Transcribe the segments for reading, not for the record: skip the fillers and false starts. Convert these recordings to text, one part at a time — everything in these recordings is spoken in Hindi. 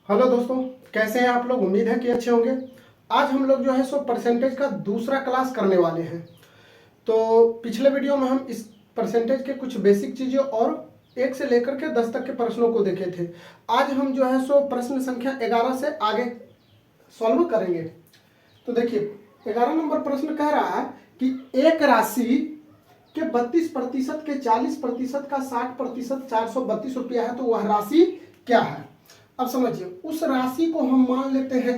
हेलो दोस्तों, कैसे हैं आप लोग। उम्मीद है कि अच्छे होंगे। आज हम लोग जो है सो परसेंटेज का दूसरा क्लास करने वाले हैं। तो पिछले वीडियो में हम इस परसेंटेज के कुछ बेसिक चीज़ें और 1 से लेकर के 10 तक के प्रश्नों को देखे थे। आज हम जो है सो प्रश्न संख्या 11 से आगे सॉल्व करेंगे। तो देखिए 11 नंबर प्रश्न कह रहा है कि एक राशि के 32% के 40% का 60% 432 रुपया है, तो वह राशि क्या है। अब समझिए, उस राशि को हम मान लेते हैं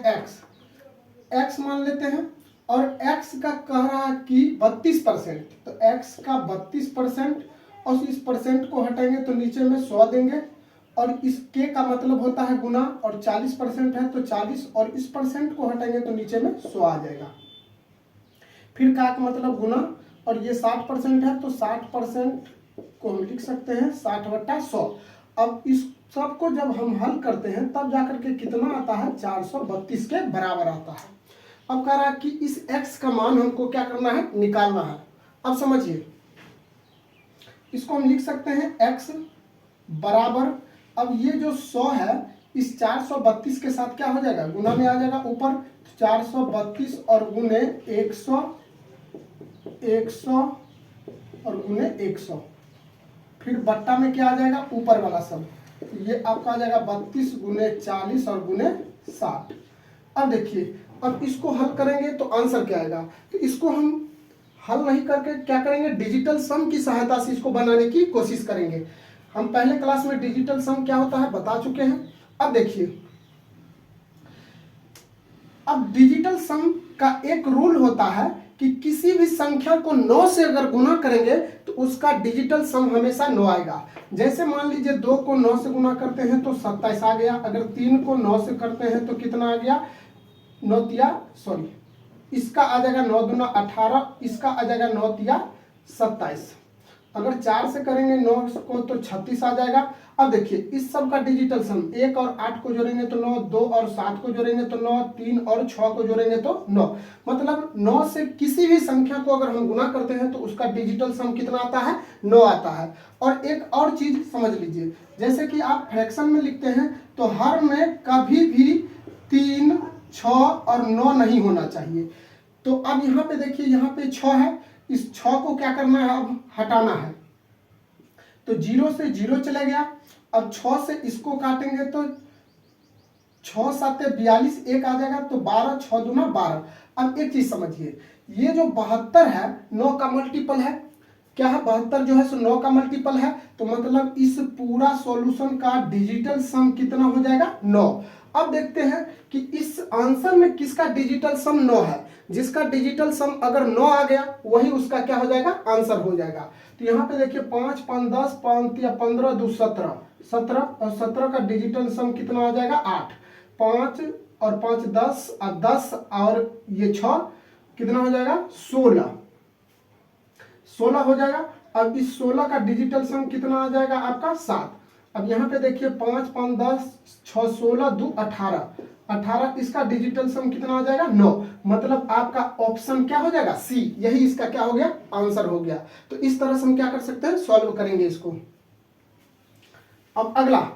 एक्स मान लेते हैं, और एक्स का कह रहा है कि 32%, तो एक्स का 32%, और इस परसेंट को हटाएंगे तो नीचे में 100 देंगे, और इस के का मतलब होता है गुना, और 40% है तो 40, और इस परसेंट को हटाएंगे तो नीचे में 100 आ जाएगा। फिर का मतलब गुना, और ये 60% है तो 60% को हम लिख सकते हैं 60/100। अब इस सबको जब हम हल करते हैं तब जाकर के कितना आता है, 432 के बराबर आता है। अब कह रहा है कि इस x का मान हमको क्या करना है, निकालना है। अब समझिए, इसको हम लिख सकते हैं x बराबर, अब ये जो 100 है इस 432 के साथ क्या हो जाएगा, गुना में आ जाएगा ऊपर, 432 और गुने 100 और गुने 100, फिर बट्टा में क्या आ जाएगा, ऊपर वाला सब, ये आपका आ जाएगा 32 गुने 40 और गुने 60। अब देखिए, अब इसको हल करेंगे तो आंसर क्या आएगा। तो इसको हम हल नहीं करके क्या करेंगे, डिजिटल सम की सहायता से इसको बनाने की कोशिश करेंगे। हम पहले क्लास में डिजिटल सम क्या होता है बता चुके हैं। अब देखिए, अब डिजिटल सम का एक रूल होता है कि किसी भी संख्या को 9 से अगर गुना करेंगे तो उसका डिजिटल सम हमेशा 9 आएगा। जैसे मान लीजिए 2 को 9 से गुना करते हैं तो 27 आ गया, अगर 3 को 9 से करते हैं तो कितना आ गया, इसका आ जाएगा 9 दूना 18, इसका आ जाएगा 9 तिया 27। अगर 4 से करेंगे 9 को तो 36 आ जाएगा। अब देखिए, इस सब का डिजिटल सम 1 और 8 को जोड़ेंगे तो 9, 2 और 7 को जोड़ेंगे तो 9, 3 और 6 को जोड़ेंगे तो 9। मतलब 9 से किसी भी संख्या को अगर हम गुना करते हैं तो उसका डिजिटल सम कितना आता है, 9 आता है। और एक और चीज समझ लीजिए, जैसे कि आप फ्रैक्शन में लिखते हैं तो हर में कभी भी 3, 6 और 9 नहीं होना चाहिए। तो अब यहाँ पे देखिए, यहाँ पे 6 है, इस 6 को क्या करना है, अब हटाना है। तो 0 से 0 चला गया। अब 6 से इसको काटेंगे तो 6 7 42, 1 आ जाएगा तो 12, 6 दूना 12। अब एक चीज समझिए, ये जो 72 है 9 का मल्टीपल है। क्या है, 72 जो है सो 9 का मल्टीपल है। तो मतलब इस पूरा सॉल्यूशन का डिजिटल सम कितना हो जाएगा, 9। अब देखते हैं कि इस आंसर में किसका डिजिटल सम 9 है। जिसका डिजिटल सम अगर 9 आ गया वही उसका क्या हो जाएगा, आंसर हो जाएगा। तो यहाँ पे देखिए 5 5 10, 5 या 15 2 17, 17 और 17 का डिजिटल सम कितना आ जाएगा, 8। 5 और 5 10 और 10 और ये 6 कितना हो जाएगा, 16 हो जाएगा। अब इस 16 का डिजिटल सम कितना आ जाएगा आपका, 7। अब यहाँ पे देखिए 5 5 10, 6 16 2 18, इसका डिजिटल सम कितना आ जाएगा, 9। मतलब आपका ऑप्शन क्या हो जाएगा, सी, यही इसका क्या हो गया, आंसर हो गया। तो इस तरह से हम क्या कर सकते हैं, सॉल्व करेंगे इसको। अब अगला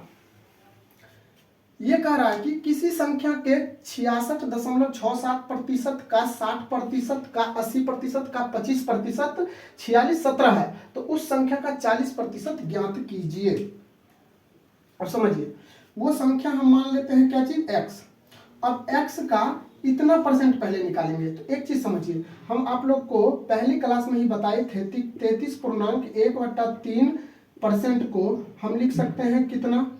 ये कह रहा है कि किसी संख्या के 66.67% का 60% का 80% का 25%, 46 17 है, तो उस संख्या का 40% ज्ञात कीजिए। और समझिए, वो संख्या हम मान लेते हैं क्या चीज, x। अब x का इतना परसेंट पहले निकालेंगे। तो एक चीज समझिए, हम आप लोग को पहली क्लास में ही बताए थे 33.1/3% को हम लिख सकते हैं कितना,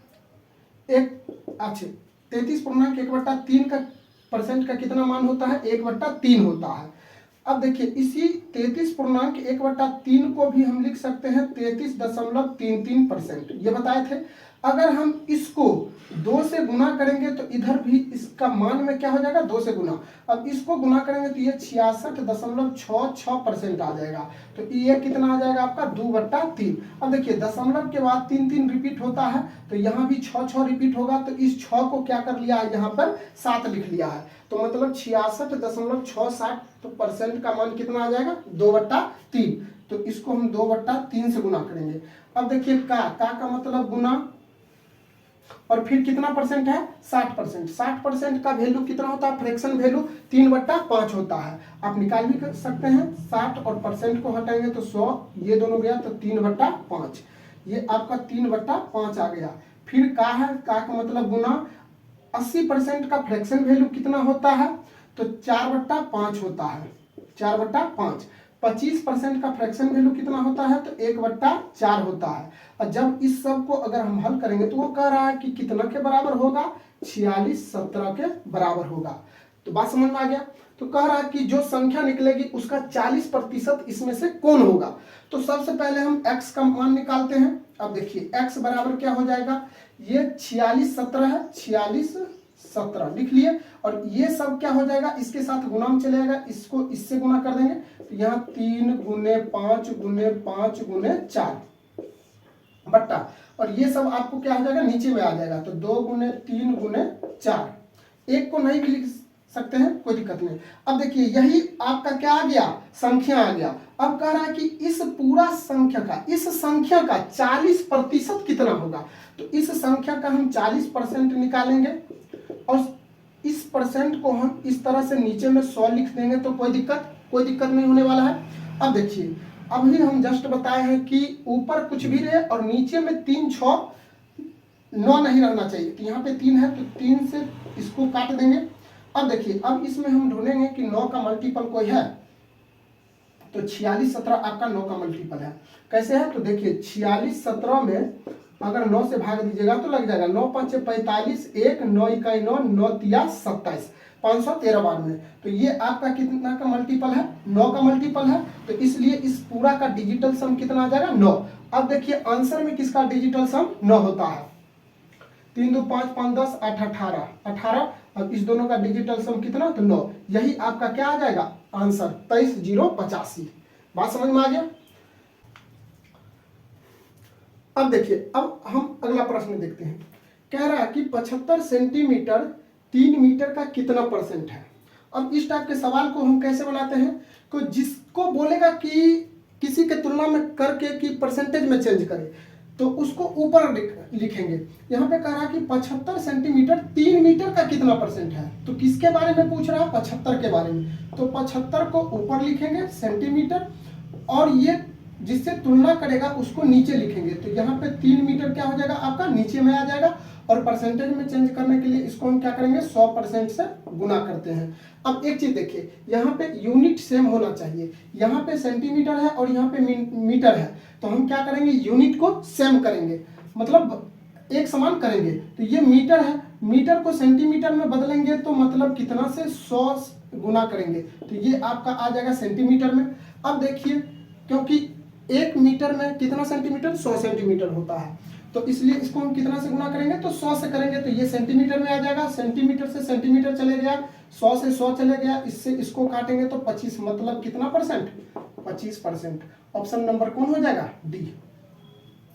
एक, अच्छा 33.1/3 का परसेंट का कितना मान होता है, 1/3 होता है। अब देखिए, इसी 33.1/3 को भी हम लिख सकते हैं 33.33%, ये बताए थे। अगर हम इसको 2 से गुना करेंगे तो इधर भी इसका मान में क्या हो जाएगा, 2 से गुना। अब इसको गुना करेंगे तो ये 66.66% आ जाएगा। तो ये कितना आ जाएगा आपका, 2/3। अब देखिए दशमलव के बाद 3 3 रिपीट होता है, तो यहाँ भी 6 6 रिपीट होगा। तो इस 6 को क्या कर लिया है, यहाँ पर 7 लिख लिया है। तो मतलब 66.67% का मान कितना आ जाएगा, 2/3। तो इसको हम 2/3 से गुना करेंगे। अब देखिए का मतलब गुना, और फिर कितना परसेंट है 60%। 60% का वैल्यू कितना होता है, फ्रैक्शन वैल्यू 3/5 होता है। आप निकाल भी कर सकते हैं, 60 और परसेंट को हटाएंगे तो 100, ये दोनों गया तो 3/5, ये आपका 3/5 आ गया। फिर का है, का मतलब गुना 80% का फ्रैक्शन वैल्यू कितना होता है, तो 4/5 होता है, 4/5। 25% का फ्रैक्शन वैल्यू कितना होता है, तो 1/4 होता है। और जब इस सब को अगर हम हल करेंगे तो वो कह रहा है कि कितना के बराबर होगा, 46/17 के बराबर होगा। तो बात समझ में आ गया। तो कह रहा है कि जो संख्या निकलेगी उसका 40% इसमें से कौन होगा। तो सबसे पहले हम x का मान निकालते हैं। अब देखिए x बराबर क्या हो जाएगा, ये 46/17 है, 46/17 लिख लिए। और ये सब क्या हो जाएगा, इसके साथ गुना में चलेगा, इसको इससे गुना कर देंगे तो यहाँ 3 गुने 5 गुने 5 गुने 4 बट्टा, और ये सब आपको क्या हो जाएगा, नीचे में आ जाएगा। तो 2 गुने 3 गुने 4, एक को नहीं भी लिख सकते हैं, कोई दिक्कत नहीं। अब देखिए यही आपका क्या आ गया, संख्या आ गया। अब कह रहा है कि इस पूरा संख्या का, इस संख्या का 40% कितना होगा। तो इस संख्या का हम 40% निकालेंगे और इस परसेंट को हम इस तरह से नीचे में 100 लिख देंगे तो कोई दिक्कत नहीं होने वाला है। अब देखिए अभी हम जस्ट बताए हैं कि ऊपर कुछ भी रहे और नीचे में 3 6 9 नहीं रहना चाहिए। तो यहाँ पे 3 है तो 3 से इसको काट देंगे। अब देखिए अब इसमें हम ढूंढेंगे कि 9 का मल्टीपल कोई है, तो 46/17 आपका 9 का मल्टीपल है। कैसे है, तो देखिए 46/17 में अगर 9 से भाग दीजिएगा तो लग जाएगा 9 5 45, 1 9 इकाई 9, 9 तिया 27, 513 बार में। तो ये आपका कितना का मल्टीपल है, 9 का मल्टीपल है। तो इसलिए इस पूरा का डिजिटल सम कितना आ जाएगा, 9। अब देखिए आंसर में किसका डिजिटल सम 9 होता है। 3 2 5 5 10 8 18। अब इस दोनों का डिजिटल सम कितना, तो 9। यही आपका क्या आ जाएगा आंसर, 23,085। बात समझ में आ गया। अब देखिए अब हम अगला प्रश्न देखते हैं। कह रहा है कि 75 सेंटीमीटर 3 मीटर का कितना परसेंट है। अब इस टाइप के सवाल को हम कैसे बनाते हैं, तो जिसको बोलेगा कि किसी के तुलना में करके कि परसेंटेज में चेंज करे तो उसको ऊपर लिखेंगे। यहाँ पे कह रहा है कि 75 सेंटीमीटर 3 मीटर का कितना परसेंट है। तो किसके बारे में पूछ रहा है, 75 के बारे में। तो 75 को ऊपर लिखेंगे सेंटीमीटर, और ये जिससे तुलना करेगा उसको नीचे लिखेंगे। तो यहाँ पे 3 मीटर क्या हो जाएगा आपका नीचे में आ जाएगा। और परसेंटेज में चेंज करने के लिए इसको हम क्या करेंगे, 100% से गुना करते हैं। अब एक चीज देखिए, यहाँ पे यूनिट सेम होना चाहिए। यहाँ पे सेंटीमीटर है और यहाँ पे मीटर है, तो हम क्या करेंगे, यूनिट को सेम करेंगे, मतलब एक समान करेंगे। तो ये मीटर है, मीटर को सेंटीमीटर में बदलेंगे तो मतलब कितना से 100 गुना करेंगे, तो ये आपका आ जाएगा सेंटीमीटर में। अब देखिए क्योंकि 1 मीटर में कितना सेंटीमीटर, 100 सेंटीमीटर होता है, तो इसलिए इसको हम कितना से गुना करेंगे, तो 100 से करेंगे। तो ये सेंटीमीटर में आ जाएगा, सेंटीमीटर से सेंटीमीटर चले गया, 100 से 100 चले गया, इससे इसको काटेंगे तो 25, मतलब कितना परसेंट, 25%। ऑप्शन नंबर कौन हो जाएगा, डी।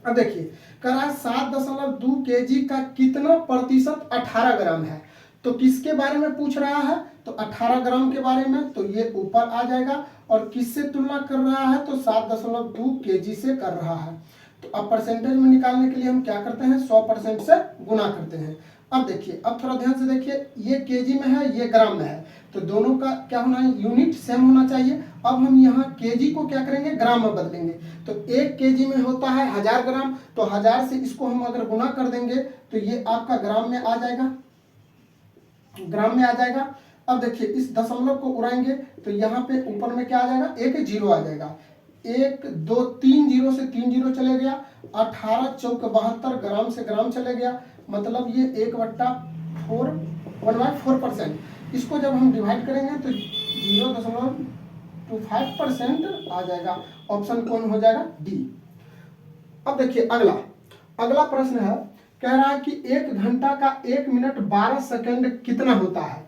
अब देखिए कह रहा है 7.2 kg का कितना प्रतिशत 18 ग्राम है। तो किसके बारे में पूछ रहा है, तो 18 ग्राम के बारे में, तो ये ऊपर आ जाएगा। और किससे तुलना कर रहा है, तो 7.2 kg से कर रहा है। तो अब परसेंटेज में निकालने के लिए हम क्या करते हैं, 100% से गुना करते हैं। अब देखिए अब थोड़ा ध्यान से देखिए, ये केजी में है, ये ग्राम में है, तो दोनों का क्या होना है, यूनिट सेम होना चाहिए। अब हम यहाँ केजी को क्या करेंगे, ग्राम में बदलेंगे। तो 1 केजी में होता है 1000 ग्राम, तो 1000 से इसको हम अगर गुना कर देंगे तो ये आपका ग्राम में आ जाएगा, ग्राम में आ जाएगा। अब देखिए इस दशमलव को उड़ाएंगे तो यहाँ पे ऊपर में क्या आ जाएगा, एक जीरो आ जाएगा। 1 2 3 जीरो से 3 जीरो चले गया, 18 चौक 72 ग्राम से ग्राम चले गया, मतलब ये 1/4 1/4%। इसको जब हम डिवाइड करेंगे तो 0.25% आ जाएगा। ऑप्शन कौन हो जाएगा, डी। अब देखिए अगला प्रश्न है, कह रहा है कि 1 घंटा का 1 मिनट 12 सेकंड कितना होता है।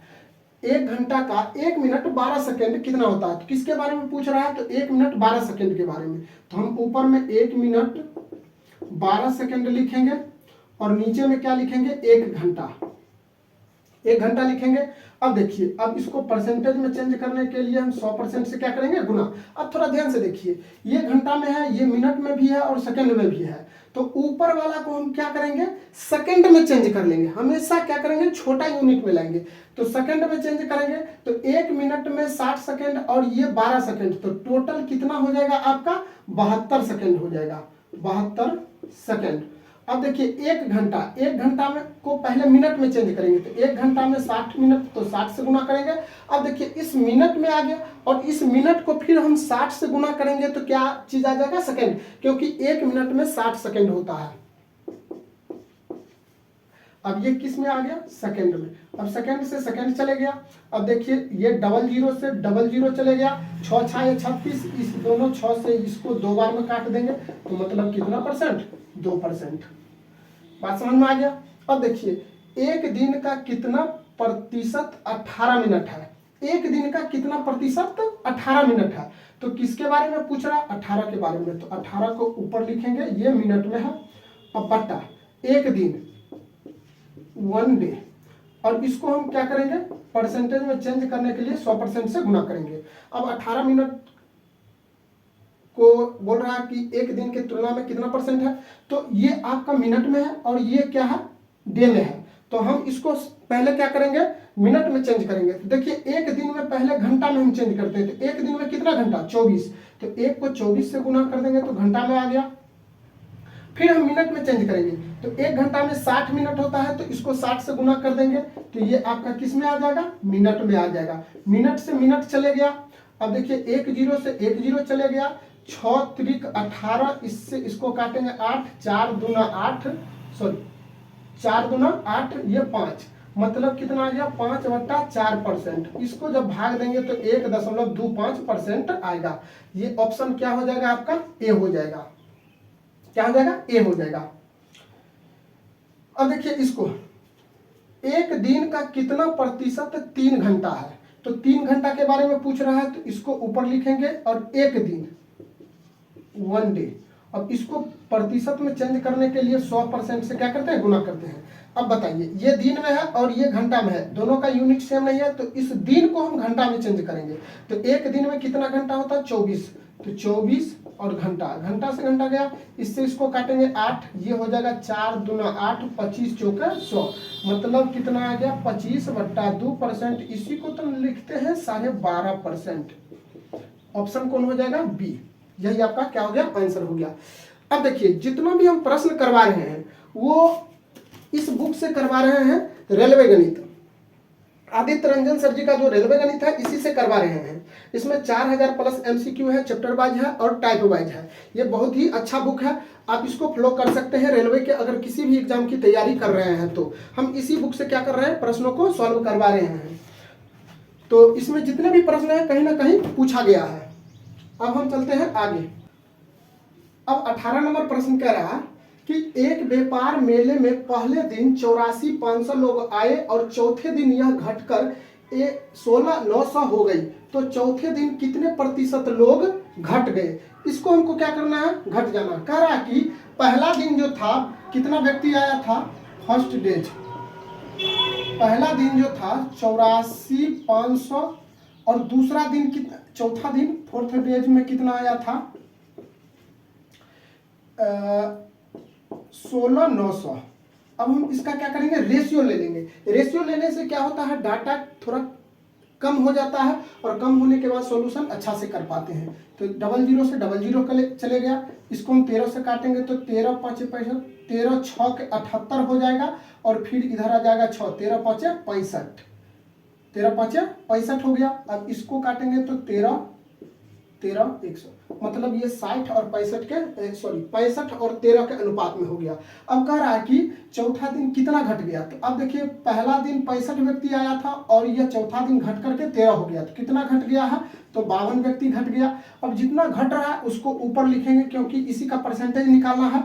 1 घंटा का 1 मिनट 12 सेकंड कितना होता है। तो किसके बारे में पूछ रहा है, तो 1 मिनट 12 सेकंड के बारे में। तो हम ऊपर में 1 मिनट 12 सेकंड लिखेंगे और नीचे में क्या लिखेंगे, 1 घंटा, 1 घंटा लिखेंगे। अब देखिए अब इसको परसेंटेज में चेंज करने के लिए हम 100% से क्या करेंगे, गुना। अब थोड़ा ध्यान से देखिए, ये घंटा में है, ये मिनट में भी है और सेकंड में भी है। तो तो ऊपर वाला को हम क्या करेंगे, सेकंड में चेंज कर लेंगे, हमेशा क्या करेंगे, छोटा यूनिट में लाएंगे। तो सेकंड में चेंज करेंगे तो 1 मिनट में 60 सेकंड और ये 12 सेकंड, तो टोटल कितना हो जाएगा आपका, 72 सेकंड हो जाएगा, 72 सेकंड। अब देखिए 1 घंटा में को पहले मिनट में चेंज करेंगे, तो 1 घंटा में 60 मिनट, तो 60 से गुना करेंगे। अब देखिए इस मिनट में आ गया और इस मिनट को फिर हम 60 से गुना करेंगे तो क्या चीज आ जाएगा, सेकंड, क्योंकि 1 मिनट में 60 सेकंड होता है। अब ये किस में आ गया, सेकंड में। अब सेकंड से सेकंड चले गया। अब देखिए ये 00 से 00 चले गया, 6 6 36, इस दोनों 6 से इसको 2 बार में काट देंगे तो मतलब कितना परसेंट, 2%। बात समझ में आ गया। अब देखिए एक दिन का कितना प्रतिशत 18 मिनट है, एक दिन का कितना प्रतिशत 18 मिनट है। तो किसके बारे में पूछ रहा, 18 के बारे में। तो 18 को ऊपर लिखेंगे, ये मिनट में है, अब बट्टा एक दिन, 1 डे, और इसको हम क्या करेंगे, परसेंटेज में चेंज करने के लिए 100% से गुना करेंगे। अब 18 मिनट को बोल रहा है कि एक दिन के तुलना में कितना परसेंट है, तो ये आपका मिनट में है और ये क्या है, डे में है। तो हम इसको पहले क्या करेंगे, मिनट में चेंज करेंगे। तो देखिए एक दिन में पहले घंटा में हम चेंज करते हैं, तो एक दिन में कितना घंटा, 24, तो 1 को 24 से गुना कर देंगे तो घंटा में आ गया। फिर हम मिनट में चेंज करेंगे, तो 1 घंटा में 60 मिनट होता है, तो इसको 60 से गुना कर देंगे तो ये आपका किस में आ जाएगा, मिनट में आ जाएगा। मिनट से मिनट चले गया। अब देखिए 1 0 से 1 0 चले गया, 6 त्रिक 18, इससे इसको काटेंगे 8, 4 दूना 8, सॉरी 4 दूना 8, ये 5, मतलब कितना आ गया, 5/4%। इसको जब भाग देंगे तो 1.25% आएगा। ये ऑप्शन क्या हो जाएगा आपका, ए हो जाएगा। क्या हो जाएगा, ए हो जाएगा। अब देखिए इसको, एक दिन का कितना प्रतिशत 3 घंटा है, तो 3 घंटा के बारे में पूछ रहा है, तो इसको ऊपर लिखेंगे और एक दिन, 1 डे। अब इसको प्रतिशत में चेंज करने के लिए 100% से क्या करते हैं, गुना करते हैं। अब बताइए ये दिन में है और ये घंटा में है, दोनों का यूनिट सेम नहीं है, तो इस दिन को हम घंटा में चेंज करेंगे। तो एक दिन में कितना घंटा होता है, 24, तो 24 और घंटा, घंटा से घंटा गया, इससे इसको काटेंगे 8, ये हो जाएगा 4 दूना 8, 25 चौके 100, मतलब कितना आ गया, 25/2%। इसी को तो लिखते हैं 12.5%। ऑप्शन कौन हो जाएगा, बी। यही आपका क्या हो गया, आंसर हो गया। अब देखिए जितना भी हम प्रश्न करवा रहे हैं वो इस बुक से करवा रहे हैं, रेलवे गणित। आदित्य रंजन सर जी का जो रेलवे गणित है इसी से करवा रहे हैं। इसमें 4000 प्लस MCQ है, चैप्टर वाइज है और टाइप वाइज है। ये बहुत ही अच्छा बुक है, आप इसको फॉलो कर सकते हैं। रेलवे के अगर किसी भी एग्जाम की तैयारी कर रहे हैं तो हम इसी बुक से क्या कर रहे हैं, प्रश्नों को सॉल्व करवा रहे हैं। तो इसमें जितने भी प्रश्न हैं कहीं ना कहीं पूछा गया है। अब हम चलते हैं आगे। अब 18 नंबर प्रश्न कह रहा है कि एक व्यापार मेले में पहले दिन 84,500 लोग आए और चौथे दिन यह घटकर 16,900 हो गई, तो चौथे दिन कितने प्रतिशत लोग घट गए। इसको हमको क्या करना है, घट जाना। कह रहा है कि पहला दिन जो था कितना व्यक्ति आया था, फर्स्ट डेज, पहला दिन जो था 84,500 और दूसरा दिन कितना, चौथा दिन फोर्थ डेज में कितना आया था, 16,900। अब हम इसका क्या करेंगे, रेशियो ले लेंगे। रेशियो लेने से क्या होता है, डाटा थोड़ा कम हो जाता है और कम होने के बाद सॉल्यूशन अच्छा से कर पाते हैं। तो 00 से 00 चले गया, इसको हम 13 से काटेंगे तो 13 5 65, 13 6 के 78 हो जाएगा और फिर इधर आ जाएगा 6, 13 5 65, 13 5 65 हो गया। अब इसको काटेंगे तो 13 13 100, मतलब ये 60 और 65 के, सॉरी 65 और 13 के अनुपात में हो गया। अब कह रहा है कि चौथा दिन कितना घट गया। तो अब देखिए पहला दिन 65 व्यक्ति आया था और यह चौथा दिन घट करके 13 हो गया, तो कितना घट गया है, तो 52 व्यक्ति घट गया। अब जितना घट रहा है उसको ऊपर लिखेंगे क्योंकि इसी का परसेंटेज निकालना है।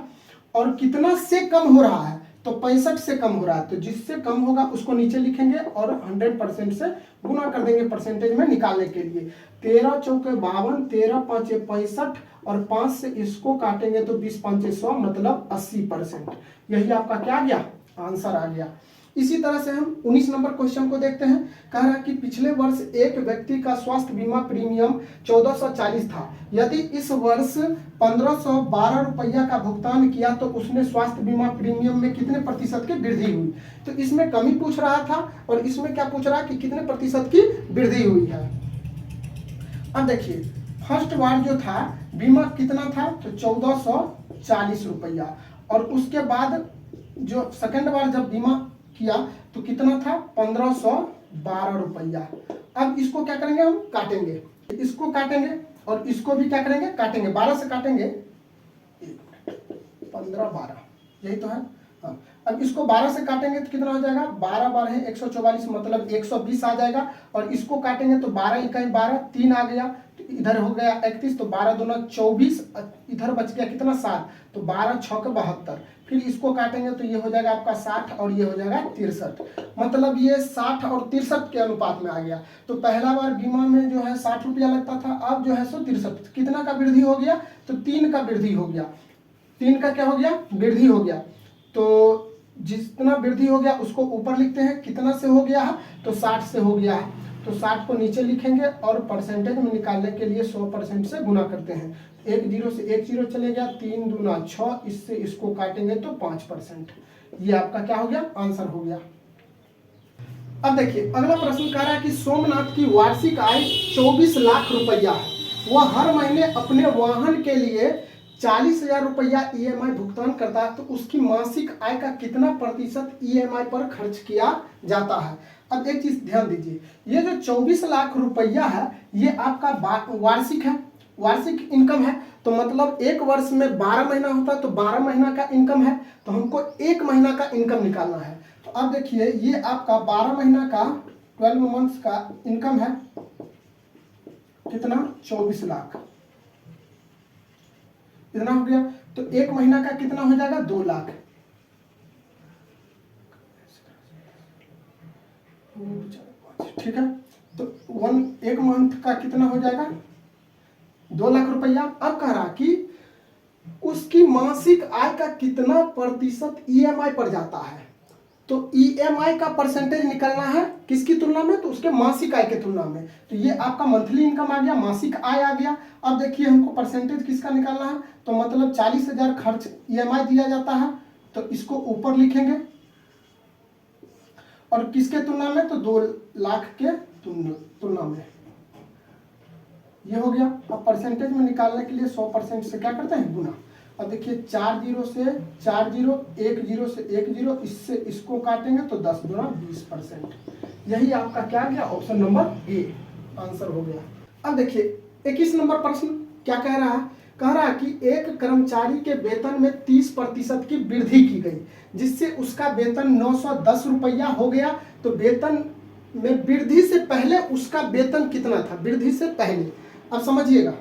और कितना से कम हो रहा है, तो 65 से कम हो रहा है, तो जिससे कम होगा उसको नीचे लिखेंगे और 100% से गुना कर देंगे परसेंटेज में निकालने के लिए। 13 चौके 52, 13 5 65 और 5 से इसको काटेंगे तो 20 5 100, मतलब 80%। यही आपका क्या आ गया, आंसर आ गया। इसी तरह से हम 19 नंबर क्वेश्चन को देखते हैं। कह रहा है कि पिछले वर्ष एक व्यक्ति का स्वास्थ्य बीमा प्रीमियम 1440 था। यदि इस वर्ष 1512 रुपया का भुगतान किया तो उसने स्वास्थ्य बीमा प्रीमियम में कितने प्रतिशत की वृद्धि हुई। तो इसमें कमी पूछ रहा था और इसमें क्या पूछ रहा है कि कितने प्रतिशत की वृद्धि हुई है। अब देखिए फर्स्ट बार जो था बीमा कितना था तो 1440 रुपया, और उसके बाद जो सेकंड बार जब बीमा किया तो कितना था 1512 रुपया। अब इसको क्या करेंगे हम काटेंगे, इसको काटेंगे और इसको भी क्या करेंगे काटेंगे, 12 से काटेंगे 15 12 यही तो है। हाँ अब इसको 12 से काटेंगे तो कितना हो जाएगा 12 12 है 144 मतलब 120 आ जाएगा, और इसको काटेंगे तो 12 इकाई 12 3 आ गया, तो इधर हो गया 31, तो 12 दूना 24, इधर बच गया कितना 7, तो 12 6 के 72। फिर इसको काटेंगे तो ये हो जाएगा आपका 60 और ये हो जाएगा 63, मतलब ये 60 और 63 के अनुपात में आ गया। तो पहला बार बीमा में जो है 60 रुपया लगता था, अब जो है 163, कितना का वृद्धि हो गया तो 3 का वृद्धि हो गया, 3 का क्या हो गया वृद्धि हो गया। तो जितना वृद्धि हो गया उसको ऊपर लिखते हैं, कितना से हो गया है तो 60 से हो गया है, तो 60 को नीचे लिखेंगे और परसेंटेज में निकालने के लिए 100% से गुना करते हैं। एक जीरो से एक जीरो चले गया, 3 दूना 6, इससे इसको काटेंगे तो 5%। ये आपका क्या हो गया आंसर हो गया। अब देखिए अगला प्रश्न कह रहा है कि सोमनाथ की वार्षिक आय 24 लाख रुपया है। वह हर महीने अपने वाहन के लिए 40,000 रुपया EMI भुगतान करता है, तो उसकी मासिक आय का कितना प्रतिशत EMI पर खर्च किया जाता है। अब एक चीज ध्यान दीजिए, ये जो 24 लाख रुपया है ये आपका वार्षिक है, वार्षिक इनकम है, तो मतलब एक वर्ष में 12 महीना होता है, तो 12 महीना का इनकम है, तो हमको एक महीना का इनकम निकालना है। तो अब देखिए ये आपका 12 महीना का 12 मंथ्स का इनकम है कितना 24 लाख, इतना हो गया। तो एक महीना का कितना हो जाएगा 2 लाख, ठीक है। तो एक मंथ का कितना हो जाएगा 2 लाख रुपया। अब कह रहा कि उसकी मासिक आय का कितना प्रतिशत EMI पर जाता है, तो EMI का परसेंटेज निकालना है किसकी तुलना में, तो उसके मासिक आय के तुलना में। तो ये आपका मंथली इनकम आ गया, मासिक आय आ गया। अब देखिए हमको परसेंटेज किसका निकालना है, तो मतलब 40,000 खर्च EMI दिया जाता है, तो इसको ऊपर लिखेंगे, और किसके तुलना में तो 2 लाख के तुलना में, ये हो गया। अब परसेंटेज में निकालने के लिए 100% से क्या करते हैं गुना। अब देखिए 4 जीरो से 4 जीरो, 1 जीरो से 1 जीरो, इससे इसको काटेंगे तो 10 गुना 20%। यही आपका क्या गया ऑप्शन नंबर ए आंसर हो गया। अब देखिए 21 नंबर प्रश्न क्या कह रहा है, कह रहा है कि एक कर्मचारी के वेतन में 30% की वृद्धि की गई, जिससे उसका वेतन 910 रुपया हो गया। तो वेतन में वृद्धि से पहले उसका वेतन कितना था, वृद्धि से पहले। अब समझिएगा,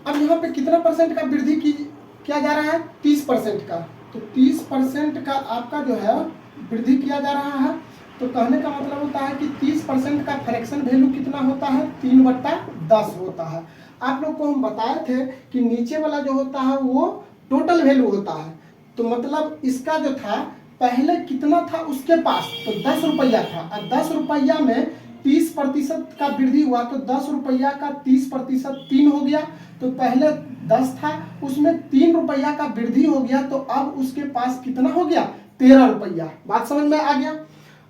अब यहाँ पे कितना परसेंट का वृद्धि किया जा रहा है 30% का, तो 30% का आपका जो है वृद्धि किया जा रहा है। तो कहने का मतलब होता है कि 30% का फ्रैक्शन वैल्यू कितना होता है 3/10 होता है। आप लोग को हम बताए थे कि नीचे वाला जो होता है वो टोटल वैल्यू होता है, तो मतलब इसका जो था पहले कितना था उसके पास तो 10 रुपया था, और 10 रुपया में 30% का वृद्धि हुआ, तो 10 रुपया का 30% 3 हो गया। तो पहले 10 था उसमें 3 रुपया का वृद्धि हो गया, तो अब उसके पास कितना हो गया 13 रुपया। बात समझ में आ गया।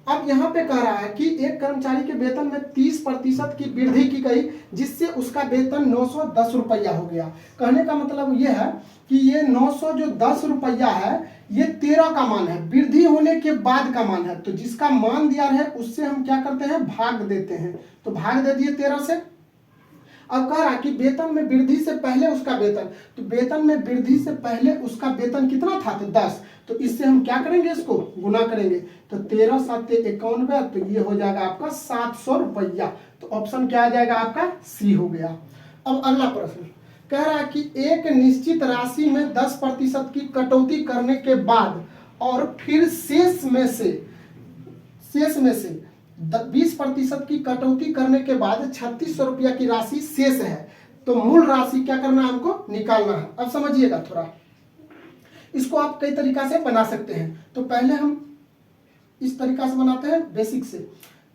अब यहाँ पे कह रहा है कि एक कर्मचारी के वेतन में 30% की वृद्धि की गई, जिससे उसका वेतन 910 रुपया हो गया। कहने का मतलब ये है कि ये 910 रुपया है, ये 13 का मान है, वृद्धि होने के बाद का मान है। तो जिसका मान दिया है उससे हम क्या करते हैं भाग देते हैं, तो भाग दे दिए 13 से। अब कह रहा कि वेतन में वृद्धि से पहले उसका वेतन, तो वेतन में वृद्धि से पहले उसका वेतन कितना था तो 10, तो इससे हम क्या करेंगे इसको गुना करेंगे, तो 13 7 91, तो ये हो जाएगा आपका 700 रुपया। तो ऑप्शन क्या आ जाएगा आपका सी हो गया। अब अगला प्रश्न कह रहा है कि एक निश्चित राशि में 10% की कटौती करने के बाद और फिर शेष में से 20% की कटौती करने के बाद 3600 रुपया की राशि शेष है, तो मूल राशि क्या करना है हमको निकालना है। अब समझिएगा थोड़ा, इसको आप कई तरीका से बना सकते हैं। तो पहले हम इस तरीका से बनाते हैं बेसिक से।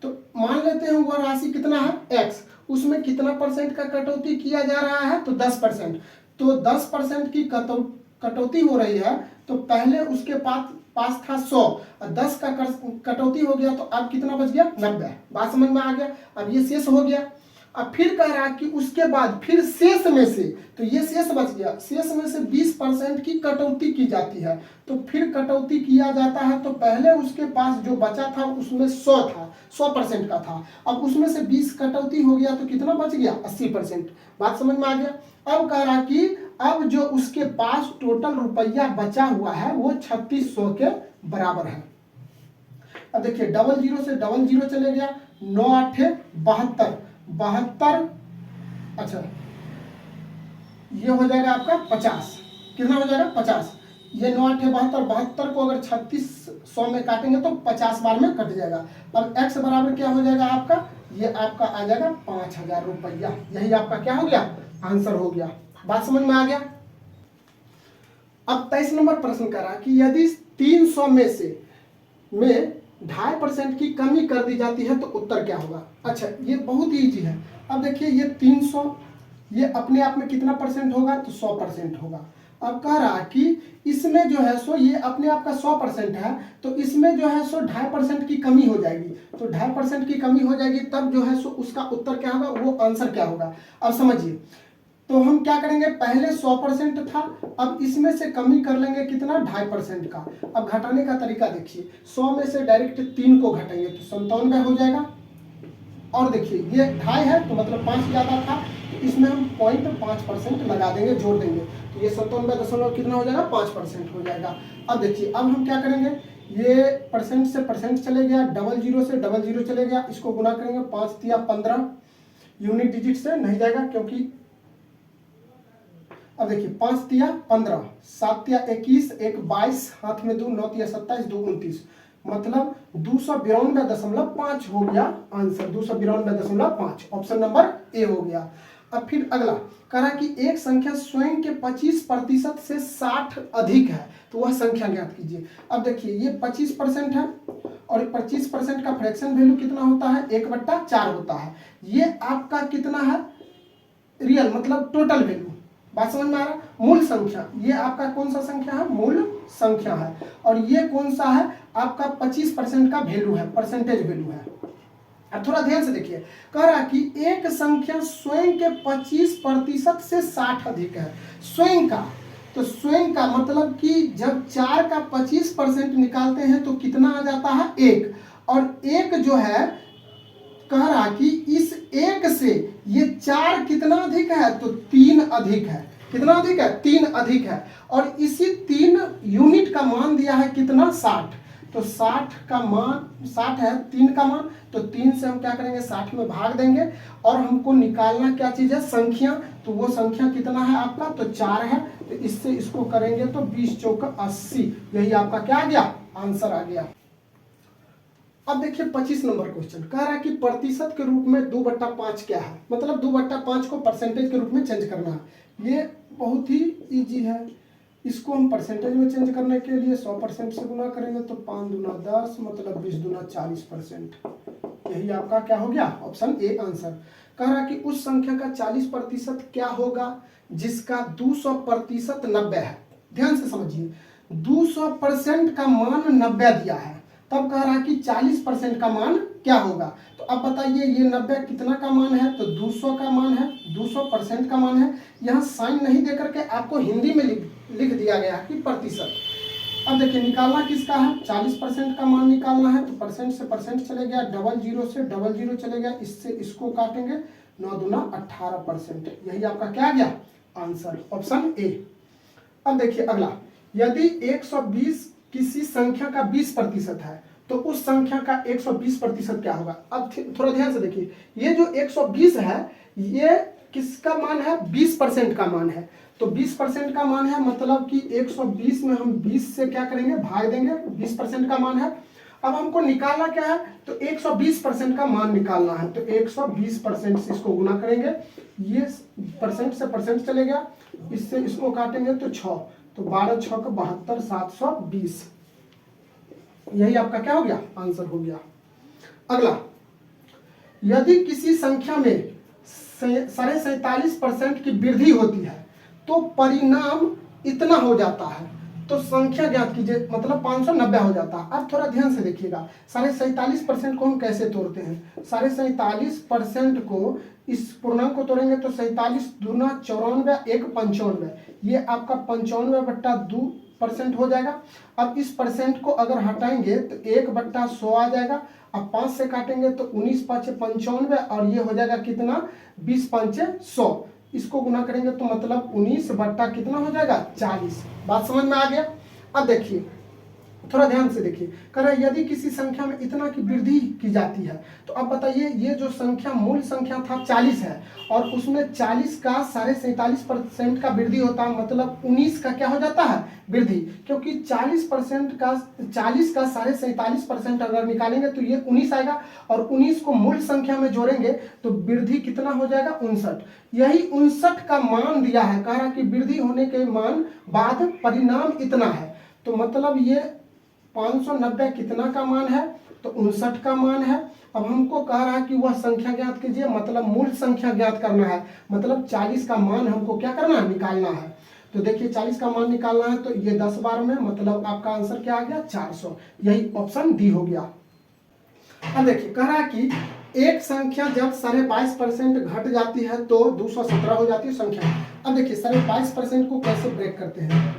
तो मान लेते हैं वह राशि कितना है x, उसमें कितना परसेंट का कटौती किया जा रहा है तो 10%। तो 10% की कटौती हो रही है, तो पहले उसके पास था 100 और 10 का कटौती हो गया, तो अब कितना बच गया 90। बात समझ में आ गया। अब ये शेष हो गया। अब फिर कह रहा कि उसके बाद फिर शेष में से, तो ये शेष बच गया, शेष में से 20% की कटौती की जाती है। तो फिर कटौती किया जाता है, तो पहले उसके पास जो बचा था उसमें 100 था, 100% का था। अब उसमें से 20 कटौती हो गया, तो कितना बच गया 80%। बात समझ में आ गया। अब कह रहा कि अब जो उसके पास टोटल रुपया बचा हुआ है वो 3600 के बराबर है। अब देखिए 00 से 00 चले गया, 9 8 72, 72, अच्छा ये हो जाएगा आपका 50। कितना हो जाएगा 50। ये 9 8 72, 72 को अगर 3600 में काटेंगे तो 50 बार में कट जाएगा। अब x बराबर क्या हो जाएगा आपका, ये आपका आ जाएगा 5000 रुपया। यही आपका क्या हो गया आंसर हो गया। बात समझ में आ गया। अब 23 नंबर प्रश्न करा कि यदि 300 में से 2.5% की कमी कर दी जाती है तो उत्तर क्या होगा। अच्छा ये बहुत ही ईजी है। अब देखिए ये 300, ये अपने आप में कितना परसेंट होगा तो 100% होगा। अब कह रहा कि इसमें जो है सो ये अपने आप का 100% है, तो इसमें जो है सो 2.5% की कमी हो जाएगी। तो 2.5% की कमी हो जाएगी, तब जो है सो उसका उत्तर क्या होगा, वो आंसर क्या होगा। अब समझिए, तो हम क्या करेंगे, पहले 100% था, अब इसमें से कमी कर लेंगे कितना 2.5% का। अब घटाने का तरीका देखिए, 100 में से डायरेक्ट 3 को घटाएंगे तो 97 हो जाएगा। और देखिए ये 2.5 है तो मतलब 5 ज्यादा था, तो इसमें हम 0.5% लगा देंगे, जोड़ देंगे, तो ये 97 कितना हो जाएगा 5% हो जाएगा। अब देखिए अब हम क्या करेंगे, ये परसेंट से परसेंट चले गया, 00 से 00 चले गया, इसको गुना करेंगे, 5 तिया 15, यूनिट डिजिट से नहीं जाएगा क्योंकि अब देखिए 5 तिया 15, 7 तिया 21, 1 22, हाथ में 2, 9 तिया 27, 2 29, मतलब 292.5 हो गया आंसर, 292.5। ऑप्शन नंबर ए हो गया। अब फिर अगला कह रहा कि एक संख्या स्वयं के 25% से 60 अधिक है, तो वह संख्या ज्ञात कीजिए। अब देखिए ये 25% है और 25% का फ्रैक्शन वैल्यू कितना होता है 1/4 होता है। ये आपका कितना है रियल मतलब टोटल वैल्यू। बात समझ में आ रहा है। मूल संख्या, ये आपका कौन सा संख्या है, मूल संख्या है। और ये कौन सा है आपका 25% का वैल्यू है, परसेंटेज वैल्यू है। अब थोड़ा ध्यान से देखिए, कह रहा कि एक संख्या स्वयं के 25% से 60 अधिक है। स्वयं का, तो स्वयं का मतलब कि जब 4 का 25% निकालते हैं तो कितना आ जाता है 1, और 1 जो है कह रहा कि इस 1 से ये 4 कितना अधिक है तो 3 अधिक है। कितना अधिक है 3 अधिक है। और इसी 3 यूनिट का मान दिया है कितना 60, तो 60 का मान 60 है 3 का मान, तो 3 से हम क्या करेंगे 60 में भाग देंगे, और हमको निकालना क्या चीज है संख्या, तो वो संख्या कितना है आपका तो 4 है, तो इससे इसको करेंगे तो 20 चौका 80, यही आपका क्या आ गया आंसर आ गया। अब देखिए 25 नंबर क्वेश्चन कह रहा है कि प्रतिशत के रूप में 2/5 क्या है, मतलब 2/5 को परसेंटेज के रूप में चेंज करना है। ये बहुत ही इजी है। इसको हम परसेंटेज में चेंज करने के लिए 100% से गुना करेंगे तो 5 दूना 10 मतलब 20 दूना 40%, यही आपका क्या हो गया ऑप्शन ए आंसर। कह रहा कि उस संख्या का 40% क्या होगा जिसका 200% 90 है। ध्यान से समझिए, 200% का मान 90 दिया है, तब कह रहा कि 40% का मान क्या होगा। तो अब बताइए ये 90 कितना का मान है तो 200 का मान है, 200% का मान है। यहाँ साइन नहीं दे करके आपको हिंदी में लिख दिया गया कि प्रतिशत। अब देखिए निकालना किसका है 40% का मान निकालना है, तो परसेंट से परसेंट चले गया, 00 से 00 चले गया, इससे इसको काटेंगे, 9 दूना 18%, यही आपका क्या गया आंसर ऑप्शन ए। अब देखिए अगला, यदि 120 किसी संख्या का 20% है तो उस संख्या का 120% क्या होगा। अब थोड़ा ध्यान से देखिए, ये जो 120 है ये किसका मान है 20% का मान है, तो 20% का मान है मतलब कि 120 में हम 20 से क्या करेंगे भाग देंगे, 20% का मान है। अब हमको निकालना क्या है तो 120% का मान निकालना है, तो 120% से इसको गुना करेंगे, ये परसेंट से परसेंट चले गया, इससे इसको काटेंगे तो 6, तो 12 6 72 720, यही आपका क्या हो गया, आंसर हो गया। अगला, यदि किसी संख्या में 47.5% की वृद्धि होती है तो परिणाम इतना हो जाता है, तो संख्या ज्ञात कीजिए, मतलब 590 हो जाता है। अब थोड़ा ध्यान से देखिएगा, 47.5% को हम कैसे तोड़ते हैं। 47.5% को इस पूर्णांक को तोड़ेंगे तो 47 दूना 94, 1 95, ये आपका 95/2% हो जाएगा। अब इस परसेंट को अगर हटाएंगे तो 1/100 आ जाएगा। अब 5 से काटेंगे तो 19 5 95, और ये हो जाएगा कितना, 20 5 100। इसको गुना करेंगे तो मतलब 19 बट्टा कितना हो जाएगा, 40। बात समझ में आ गया। अब देखिए, थोड़ा ध्यान से देखिए, कह रहा है यदि किसी संख्या में इतना की वृद्धि की जाती है, तो अब बताइए, ये जो संख्या मूल संख्या था 40 है, और उसमें 40 का 47.5% का वृद्धि होता है, मतलब 19 का क्या हो जाता है, वृद्धि। क्योंकि 40% का 40 का 47.5% अगर निकालेंगे तो ये 19 आएगा, और 19 को मूल संख्या में जोड़ेंगे तो वृद्धि कितना हो जाएगा, 59। यही 59 का मान दिया है, कह रहा कि वृद्धि होने के मान बाद परिणाम इतना है। तो मतलब ये 590 कितना का मान है, तो 59 का मान है। अब हमको कह रहा है कि वह संख्या ज्ञात कीजिए, मतलब मूल संख्या ज्ञात करना है, मतलब 40 का मान हमको क्या करना है, निकालना है। तो देखिए 40 का मान निकालना है तो ये 10 बार में, मतलब आपका आंसर क्या आ गया, 400। यही ऑप्शन डी हो गया। अब देखिए, कह रहा है कि एक संख्या जब 22.5% घट जाती है तो 217 हो जाती है संख्या। अब देखिए 22.5% को कैसे ब्रेक करते हैं,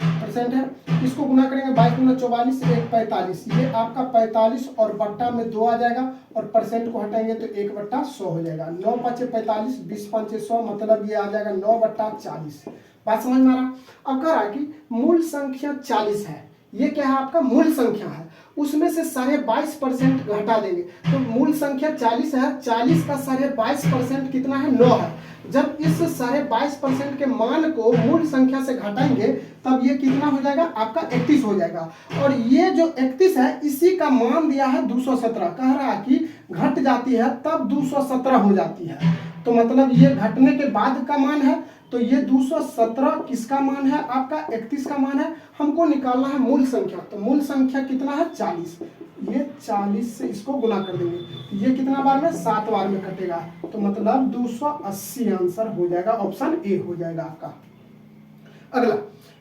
परसेंट है, इसको गुना करेंगे 22 गुना 44 1 45, ये आपका 45 और बट्टा में 2 आ जाएगा, और परसेंट को हटाएंगे तो 1/100 हो जाएगा। 9 5 45, 20 5 100, मतलब ये आ जाएगा 9/40। बात समझ में आ रहा। अब कह रहा है कि मूल संख्या 40 है, ये क्या है, आपका मूल संख्या है, उसमें से 22.5% घटा देंगे तो मूल संख्या 40 है, 40 का 22.5% कितना है, 9 है। जब इस 22.5% के मान को मूल संख्या से घटाएंगे तब ये कितना हो जाएगा, आपका 31 हो जाएगा। और ये जो 31 है इसी का मान दिया है 217, कह रहा है कि घट जाती है तब 217 हो जाती है, तो मतलब ये घटने के बाद का मान है। तो ये 217 किसका मान है, आपका 31 का मान है। हमको निकालना है मूल संख्या, तो मूल संख्या कितना है, 40। ये 40 से इसको गुना कर देंगे, ये कितना बार में, 7 बार में कटेगा, तो मतलब 280 आंसर हो जाएगा, ऑप्शन ए हो जाएगा आपका। अगला,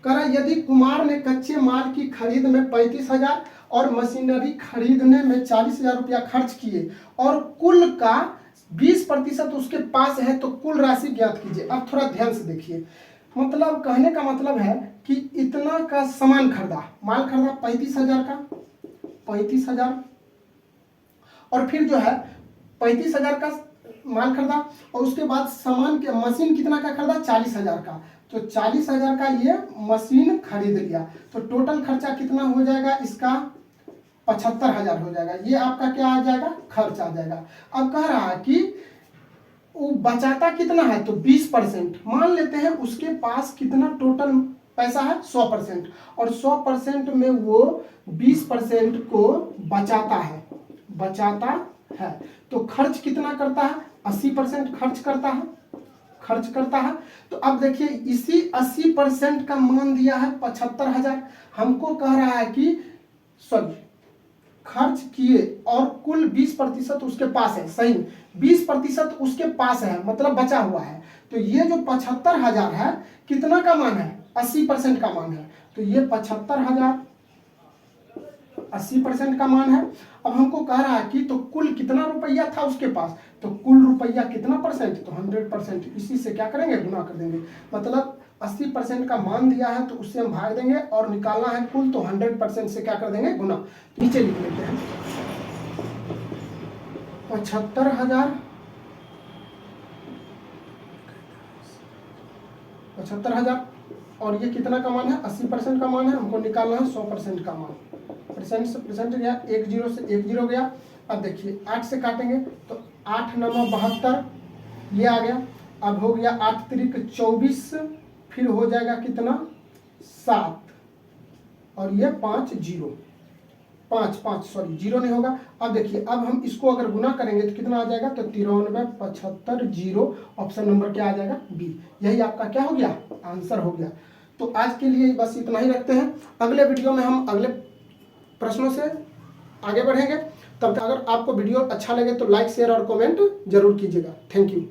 कह रहा यदि कुमार ने कच्चे माल की खरीद में 35,000 और मशीनरी खरीदने में 40,000 रुपया खर्च किए, और कुल का 20% उसके पास है, तो कुल राशि ज्ञात कीजिए। अब थोड़ा ध्यान से देखिए, मतलब कहने का मतलब है कि इतना का सामान खरीदा, माल खरीदा 35,000 का, 35,000, और फिर जो है 35,000 का माल खरीदा, और उसके बाद सामान के मशीन कितना का खरीदा, 40,000 का, तो 40,000 का ये मशीन खरीद लिया, तो टोटल खर्चा कितना हो जाएगा इसका, 75,000 हो जाएगा। ये आपका क्या आ जाएगा, खर्च आ जाएगा। अब कह रहा है कि वो बचाता कितना है, तो 20%। मान लेते हैं उसके पास कितना टोटल पैसा है, 100%, और 100% में वो 20% को बचाता है, तो खर्च कितना करता है, 80% खर्च करता है। तो अब देखिए इसी 80% का मान दिया है 75,000, हमको कह रहा है कि खर्च किए और कुल 20% उसके पास है, सही, 20% उसके पास है, मतलब बचा हुआ है। तो ये जो 75,000 है कितना का मान है, 80% का मान है, तो ये 75,000 80% का मान है। अब हमको कह रहा है कि तो कुल कितना रुपया था उसके पास, तो कुल रुपया कितना परसेंट, तो 100%, इसी से क्या करेंगे, गुना कर देंगे, मतलब 80% का मान दिया है तो उससे हम भाग देंगे, और निकालना है कुल, तो 100% से क्या कर देंगे, गुना। तो नीचे लिख लेते हैं 75,000, और ये कितना का मान है, 80% का मान है, हमको निकालना है 100% का मान। परसेंट से परसेंट गया, 1 0 से 1 0 गया। अब देखिए 8 से काटेंगे तो 8 9 72, ये आ गया। अब हो गया 8 3 24, फिर हो जाएगा कितना, 7, और ये 5 0 5 5 सॉरी 0 नहीं होगा। अब देखिए अब हम इसको अगर गुना करेंगे तो कितना आ जाएगा, तो 93 75 0, ऑप्शन नंबर क्या आ जाएगा, बी। यही आपका क्या हो गया, आंसर हो गया। तो आज के लिए बस इतना ही रखते हैं। अगले वीडियो में हम अगले प्रश्नों से आगे बढ़ेंगे। तब तक अगर आपको वीडियो अच्छा लगे तो लाइक शेयर और कमेंट जरूर कीजिएगा। Thank you.